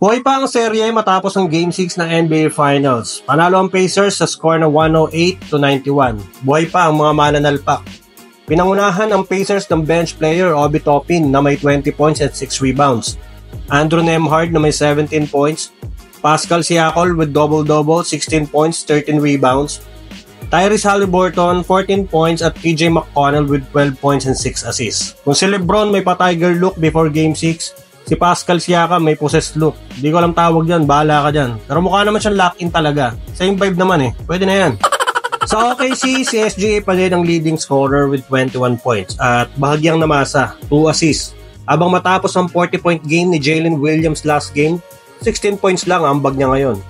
Buhay pa ang serye matapos ang Game 6 ng NBA Finals. Panalo ang Pacers sa score na 108-91. Buhay pa ang mga mananalpak. Pinangunahan ang Pacers ng bench player Obi Toppin na may 20 points at 6 rebounds. Andrew Nembhard na may 17 points. Pascal Siakol with double-double, 16 points, 13 rebounds. Tyrese Haliburton, 14 points at TJ McConnell with 12 points and 6 assists. Kung si LeBron may pa-tiger look before Game 6, si Pascal Siakam may possessed look. Di ko alam tawag dyan, bahala ka dyan. Pero mukha naman siyang lock-in talaga. Same vibe naman eh, pwede na yan. Sa OKC, si SGA pa rin ang leading scorer with 21 points at bahagyang namasa, 2 assists. Abang matapos ang 40-point game ni Jalen Williams last game, 16 points lang ang ambag niya ngayon.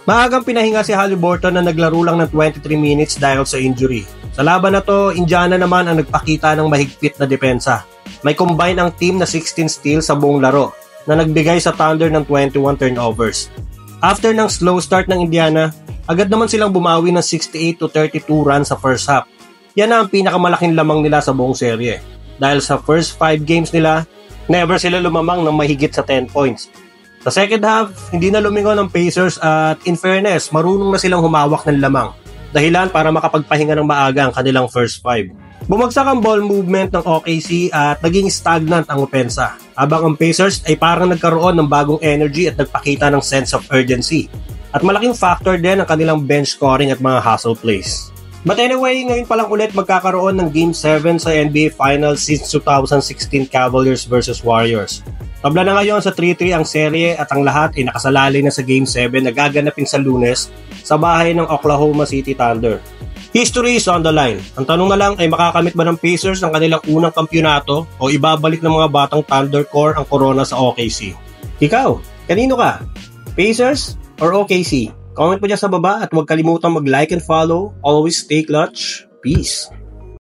Maagang pinahinga si Haliburton na naglaro lang ng 23 minutes dahil sa injury. Sa laban na to, Indiana naman ang nagpakita ng mahigpit na depensa. May combine ang team na 16 steals sa buong laro na nagbigay sa Thunder ng 21 turnovers. After ng slow start ng Indiana, agad naman silang bumawi ng 68-32 run sa first half. Yan na ang pinakamalaking lamang nila sa buong serye. Dahil sa first 5 games nila, never sila lumamang ng mahigit sa 10 points. Sa second half, hindi na lumingon ang Pacers at in fairness, marunong na silang humawak ng lamang. Dahilan para makapagpahinga ng maaga ang kanilang first 5. Bumagsak ang ball movement ng OKC at naging stagnant ang opensa. Habang ang Pacers ay parang nagkaroon ng bagong energy at nagpakita ng sense of urgency. At malaking factor din ang kanilang bench scoring at mga hustle plays. But anyway, ngayon pa lang ulit magkakaroon ng Game 7 sa NBA Finals since 2016 Cavaliers vs Warriors. Tabla na ngayon sa 3-3 ang serye at ang lahat ay nakasalalay na sa Game 7 na gaganapin sa Lunes sa bahay ng Oklahoma City Thunder. History is on the line. Ang tanong na lang ay makakamit ba ng Pacers ang kanilang unang kampyonato o ibabalik ng mga batang Thunder core ang corona sa OKC? Ikaw, kanino ka? Pacers or OKC? Comment mo dyan sa baba at huwag kalimutang mag-like and follow. Always stay clutch. Peace.